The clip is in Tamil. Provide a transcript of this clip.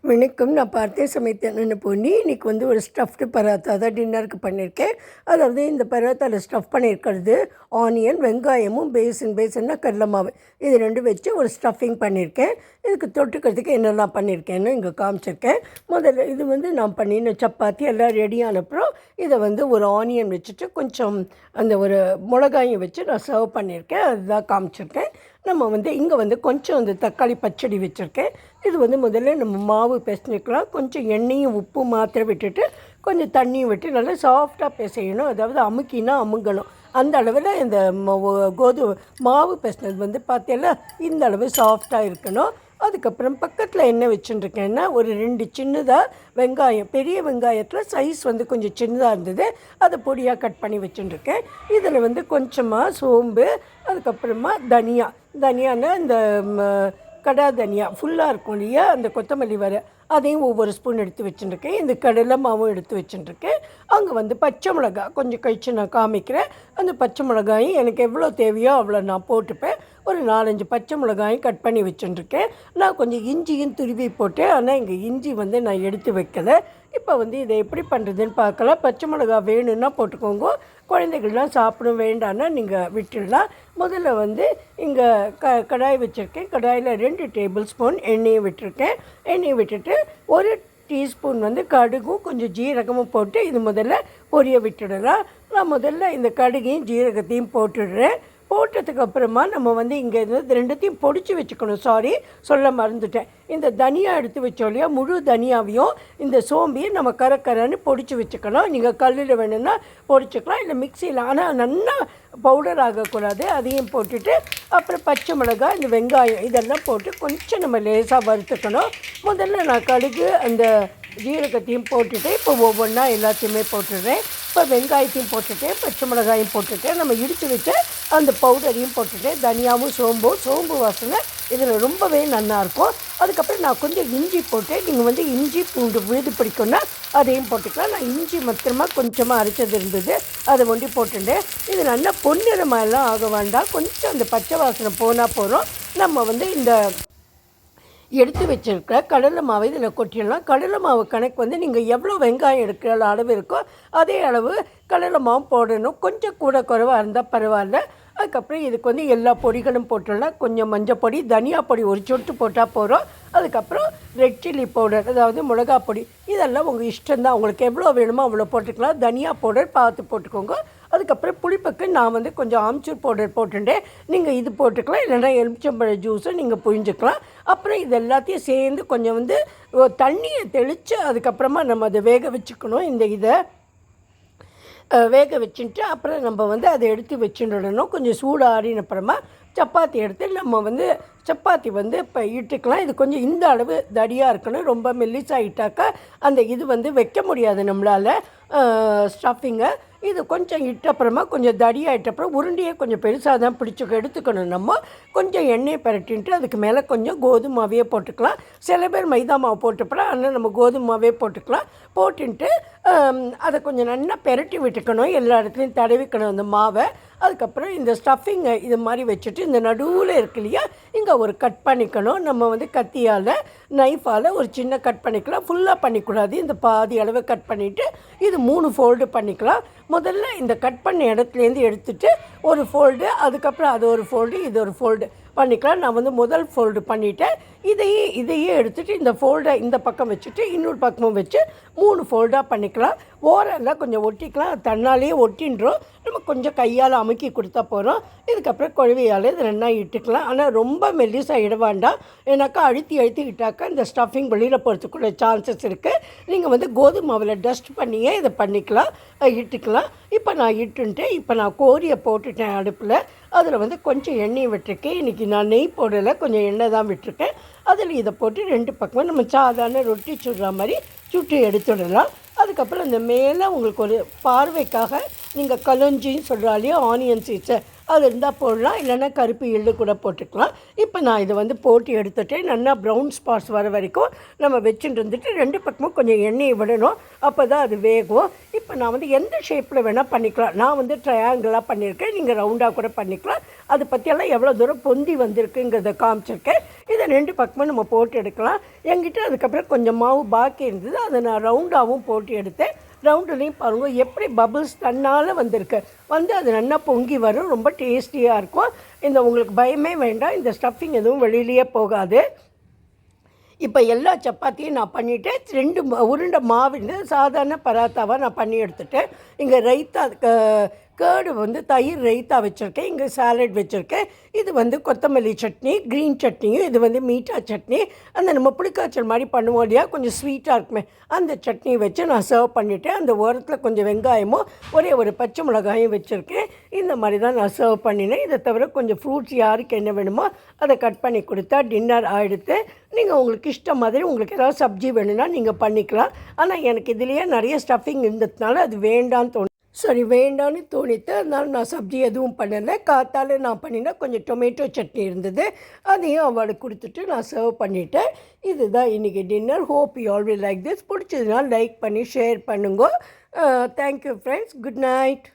வணக்கம். நான் பார்த்தே சமைத்தேன்னு பொண்ணி இன்றைக்கி ஒரு ஸ்டஃப்டு பராத்தா தான் டின்னருக்கு பண்ணியிருக்கேன். அதாவது இந்த பராத்தாவில் ஸ்டஃப் பண்ணியிருக்கிறது ஆனியன், வெங்காயமும் பேசன்னா கடலை மாவு, இது ரெண்டும் வச்சு ஒரு ஸ்டஃபிங் பண்ணியிருக்கேன். இதுக்கு தொட்டுக்கிறதுக்கு என்னெல்லாம் பண்ணியிருக்கேன்னு இங்கே காமிச்சிருக்கேன். முதல்ல இது நான் பண்ணின சப்பாத்தி எல்லாம் ரெடியானப்புறம் இதை ஒரு ஆனியன் வச்சுட்டு கொஞ்சம் அந்த ஒரு மிளகாயும் வச்சு நான் சர்வ் பண்ணியிருக்கேன். அதுதான் காமிச்சிருக்கேன். நம்ம இங்கே கொஞ்சம் அந்த தக்காளி பச்சடி வச்சுருக்கேன். இது முதல்ல நம்ம மாவு பிசைஞ்சிக்கலாம். கொஞ்சம் எண்ணெயும் உப்பு மாத்திரம் விட்டுட்டு கொஞ்சம் தண்ணியும் விட்டு நல்லா சாஃப்டாக பிசையணும். அதாவது அமுக்கினா அமுங்கணும். அந்த அளவில் இந்த கோதுமை மாவு பிசைனது பார்த்தீங்கன்னா இந்த அளவு சாஃப்டாக இருக்கணும். அதுக்கப்புறம் பக்கத்தில் என்ன வச்சுட்டுருக்கேன்னா ஒரு 2 சின்னதாக வெங்காயம், பெரிய வெங்காயத்தில் சைஸ் கொஞ்சம் சின்னதாக இருந்தது, அதை பொடியாக கட் பண்ணி வச்சுட்டுருக்கேன். இதில் கொஞ்சமாக சோம்பு, அதுக்கப்புறமா தனியானா இந்த கடா தனியா ஃபுல்லாக இருக்கும் இல்லையா, அந்த கொத்தமல்லி வர அதையும் ஒவ்வொரு ஸ்பூன் எடுத்து வச்சுட்டுருக்கேன். இந்த கடலை மாவும் எடுத்து வச்சுட்டுருக்கேன். அங்கே பச்சை மிளகாய் கொஞ்சம் கழிச்சு நான் காமிக்கிறேன். அந்த பச்சை மிளகாயும் எனக்கு எவ்வளோ தேவையோ அவ்வளோ நான் போட்டுப்பேன். ஒரு 4-5 பச்சை மிளகாயும் கட் பண்ணி வச்சுட்டுருக்கேன். நான் கொஞ்சம் இஞ்சியும் துருவி போட்டேன். ஆனால் இங்கே இஞ்சி நான் எடுத்து வைக்கலை. இப்போ இதை எப்படி பண்ணுறதுன்னு பார்க்கலாம். பச்சை மிளகாய் வேணும்னா போட்டுக்கோங்க, குழந்தைகள்லாம் சாப்பிடும், வேண்டான்னா நீங்கள் விட்டுடலாம். முதல்ல இங்கே கடாய் வச்சுருக்கேன். கடாயில் 2 டேபிள் ஸ்பூன் எண்ணெயை விட்டுருக்கேன். எண்ணெயை விட்டுட்டு 1 டீஸ்பூன் கடுகும் கொஞ்சம் ஜீரகமும் போட்டு இது முதல்ல பொரிய விட்டுடலாம். நான் முதல்ல இந்த கடுகையும் ஜீரகத்தையும் போட்டுடுறேன். போட்டதுக்கப்புறமா நம்ம இங்கே ரெண்டுத்தையும் பொடிச்சு வச்சுக்கணும். சொல்ல மறந்துட்டேன். இந்த தனியா எடுத்து வச்சோம் இல்லையா, முழு தனியாவையும் இந்த சோம்பியும் நம்ம கரன்னு பொடிச்சு வச்சுக்கணும். நீங்கள் கல்லில் வேணும்னா பொடிச்சுக்கலாம், இல்லை மிக்சியில். ஆனால் நல்லா பவுடர் ஆகக்கூடாது. அதையும் போட்டுட்டு அப்புறம் பச்சை மிளகாய், இந்த வெங்காயம் இதெல்லாம் போட்டு கொஞ்சம் நம்ம லேசாக வறுத்துக்கணும். முதல்ல நான் கடுகு அந்த ஜீரகத்தையும் போட்டுட்டு இப்போ ஒவ்வொன்றா எல்லாத்தையுமே போட்டுடுறேன். இப்போ வெங்காயத்தையும் போட்டுட்டேன், பச்சை மிளகாயும் போட்டுட்டேன், நம்ம இடித்து வச்சு அந்த பவுடரையும் போட்டுட்டேன். தனியாகவும் சோம்பு வாசனை இதில் ரொம்பவே நல்லாயிருக்கும். அதுக்கப்புறம் நான் கொஞ்சம் இஞ்சி போட்டேன். நீங்கள் இஞ்சி பூண்டு விழுது பிடிக்கும்னா அதையும் போட்டுக்கலாம். நான் இஞ்சி மாத்திரமாக கொஞ்சமாக அரைச்சது இருந்தது, அதை ஒண்டி போட்டுட்டேன். இது நல்லா பொன்னிறமாயெல்லாம் ஆக வேண்டாம், கொஞ்சம் அந்த பச்சை வாசனை போனால் போகிறோம். நம்ம இந்த எடுத்து வச்சுருக்கிற கடலை மாவை இதில் கொட்டிடலாம். கடலை மாவு கணக்கு நீங்கள் எவ்வளோ வெங்காயம் எடுக்கிற அளவு இருக்கோ அதே அளவு கடலை மாவு போடணும். கொஞ்சம் கூட குறைவாக இருந்தால் பரவாயில்ல. அதுக்கப்புறம் இதுக்கு எல்லா பொடிகளும் போட்டுடலாம். கொஞ்சம் மஞ்சள் பொடி, தனியா பொடி ஒரு சொட்டு போட்டால் போகிறோம். அதுக்கப்புறம் ரெட் சில்லி பவுடர், அதாவது மிளகா பொடி, இதெல்லாம் உங்கள் இஷ்டம்தான். உங்களுக்கு எவ்வளோ வேணுமோ அவ்வளோ போட்டுக்கலாம். தனியா பவுடர் பார்த்து போட்டுக்கோங்க. அதுக்கப்புறம் புளிப்புக்கு நான் கொஞ்சம் ஆம்ச்சூர் பவுடர் போட்டுட்டேன். நீங்கள் இது போட்டுக்கலாம், இல்லைன்னா எலுமிச்சம்பழ ஜூஸை நீங்கள் புழிஞ்சிக்கலாம். அப்புறம் இது எல்லாத்தையும் சேர்ந்து கொஞ்சம் தண்ணியை தெளித்து அதுக்கப்புறமா நம்ம அதை வேக வச்சுக்கணும். இதை வேக வச்சுட்டு அப்புறம் நம்ம அதை எடுத்து வச்சுடணும். கொஞ்சம் சூடாறின அப்புறமா சப்பாத்தி எடுத்து நம்ம சப்பாத்தி இப்போ இட்டுக்கலாம். இது கொஞ்சம் இந்த அளவு தடியாக இருக்கணும். ரொம்ப மெல்லிசாகிட்டாக்கா அந்த இது வைக்க முடியாது நம்மளால் ஸ்டஃபிங்கை. இது கொஞ்சம் இட்டப்புறமா கொஞ்சம் தடியாகிட்டப்புறம் உருண்டையை கொஞ்சம் பெருசாக தான் எடுத்துக்கணும். நம்ம கொஞ்சம் எண்ணெயை பரட்டின்ட்டு அதுக்கு மேலே கொஞ்சம் கோதுமை மாவையே போட்டுக்கலாம். சில பேர் மைதா மாவு போட்டுப்பலாம், ஆனால் நம்ம கோதுமை மாவே போட்டுக்கலாம். போட்டுன்ட்டு அதை கொஞ்சம் நல்லா பெரட்டி விட்டுக்கணும். எல்லா இடத்துலையும் தடவிக்கணும் அந்த மாவை. அதுக்கப்புறம் இந்த ஸ்டஃபிங்கை இது மாதிரி வச்சுட்டு இந்த நடுவில் இருக்கு இல்லையா, இங்கே ஒரு கட் பண்ணிக்கணும். நம்ம கத்தியால் நைஃபால் ஒரு சின்ன கட் பண்ணிக்கலாம். ஃபுல்லாக பண்ணிக்கூடாது, இந்த பாதி அளவை கட் பண்ணிவிட்டு இது 3 ஃபோல்டு பண்ணிக்கலாம். முதல்ல இந்த கட் பண்ண இடத்துலேருந்து எடுத்துகிட்டு ஒரு ஃபோல்டு, அதுக்கப்புறம் அது ஒரு ஃபோல்டு, இது ஒரு ஃபோல்டு பண்ணிக்கலாம். நான் முதல் ஃபோல்டு பண்ணிவிட்டேன். இதையே எடுத்துகிட்டு இந்த ஃபோல்டை இந்த பக்கம் வச்சுட்டு இன்னொரு பக்கமும் வச்சு 3 ஃபோல்டாக பண்ணிக்கலாம். ஓரெல்லாம் கொஞ்சம் ஒட்டிக்கலாம், தன்னாலேயே ஒட்டின்றோம். நம்ம கொஞ்சம் கையால் அமுக்கி கொடுத்தா போகிறோம். இதுக்கப்புறம் குழவையால் இது ரெண்டா இட்டுக்கலாம். ஆனால் ரொம்ப மெல்லிசாக இட வேண்டாம், ஏன்னாக்கா அழுத்திக்கிட்டாக்கா இந்த ஸ்டஃபிங் வெளியில் போகிறதுக்குள்ள சான்சஸ் இருக்குது. நீங்கள் கோதுமை மாவில் டஸ்ட் பண்ணியே இதை பண்ணிக்கலாம், இட்டுக்கலாம். இப்போ நான் இட்டுன்ட்டேன். இப்போ நான் கோரியை போட்டுட்டேன் அடுப்பில். அதில் கொஞ்சம் எண்ணெய் விட்டுருக்கேன். இன்றைக்கி நான் நெய் போடலை, கொஞ்சம் எண்ணெய் தான் விட்டுருக்கேன். அதில் இதை போட்டு 2 பக்கமும் நம்ம சாதாரண ரொட்டி சுடுற மாதிரி சுட்டு எடுத்துடலாம். அதுக்கப்புறம் இந்த மேலே உங்களுக்கு ஒரு பார்வைக்காக நீங்கள் கலஞ்சின்னு சொல்கிறாலையோ ஆனியன் சீட்ஸை அது இருந்தால் போடலாம், இல்லைன்னா கருப்பு எள்ளு கூட போட்டுக்கலாம். இப்போ நான் இதை வந்து போட்டு எடுத்துகிட்டு நல்லா ப்ரௌன் ஸ்பாட்ஸ் வர வரைக்கும் நம்ம வச்சுட்டு இருந்துட்டு 2 பக்கமும் கொஞ்சம் எண்ணெயை விடணும். அப்போ தான் அது வேகும். இப்போ நான் வந்து எந்த ஷேப்பில் வேணால் பண்ணிக்கலாம். நான் வந்து ட்ரையாங்கிளாக பண்ணியிருக்கேன், நீங்கள் ரவுண்டாக கூட பண்ணிக்கலாம். அது பற்றியெல்லாம் எவ்வளோ தூரம் பொந்தி வந்திருக்குங்கிறத காமிச்சிருக்கேன். இதை 2 பக்கமும் நம்ம போட்டு எடுக்கலாம். என்கிட்ட அதுக்கப்புறம் கொஞ்சம் மாவு பாக்கி இருந்தது, அதை நான் ரவுண்டாகவும் போட்டு எடுத்தேன். ரவுண்டுலேயும் பாருங்கள் எப்படி பபுள்ஸ் தன்னால் வந்திருக்கு, வந்து அது நல்லா பொங்கி வரும், ரொம்ப டேஸ்டியாக இருக்கும். உங்களுக்கு பயமே வேண்டாம், இந்த ஸ்டஃபிங் எதுவும் வெளியிலேயே போகாது. இப்போ எல்லா சப்பாத்தியும் நான் பண்ணிவிட்டு 2 உருண்டை மாவு சாதாரண பராத்தாவாக நான் பண்ணி எடுத்துட்டேன். இங்கே ரைத்தா கேர்டு வந்து தயிர் ரைத்தா வச்சுருக்கேன், இங்கே சாலட் வச்சுருக்கேன். இது வந்து கொத்தமல்லி சட்னி, க்ரீன் சட்னியும், இது வந்து மீட்டா சட்னி. அந்த நம்ம புளிக்காய்ச்சல் மாதிரி பண்ணுவோம் இல்லையா, கொஞ்சம் ஸ்வீட்டாக இருக்குமே, அந்த சட்னி வச்சு நான் சர்வ் பண்ணிவிட்டேன். அந்த ஓரத்தில் கொஞ்சம் வெங்காயமும் ஒரே ஒரு பச்சை மிளகாயும் வச்சுருக்கேன். இந்த மாதிரி தான் நான் சர்வ் பண்ணினேன். இதை தவிர கொஞ்சம் ஃப்ரூட்ஸ் யாருக்கு என்ன வேணுமோ அதை கட் பண்ணி கொடுத்தா டின்னர் ஆகிடுத்து. நீங்கள் உங்களுக்கு இஷ்டம் மாதிரி உங்களுக்கு ஏதாவது சப்ஜி வேணும்னா நீங்கள் பண்ணிக்கலாம். ஆனால் எனக்கு இதுலேயே நிறைய ஸ்டஃபிங் இருந்ததுனால அது வேண்டான்னு தோணித்து. அதனால் நான் சப்ஜி எதுவும் பண்ணலை. காத்தால் நான் பண்ணினா கொஞ்சம் டொமேட்டோ சட்னி இருந்தது, அதையும் அவளுக்கு கொடுத்துட்டு நான் சர்வ் பண்ணிவிட்டேன். இதுதான் இன்றைக்கி dinner. Hope you all will like this. பிடிச்சதுனால லைக் பண்ணி ஷேர் பண்ணுங்க. Thank you friends. Good night.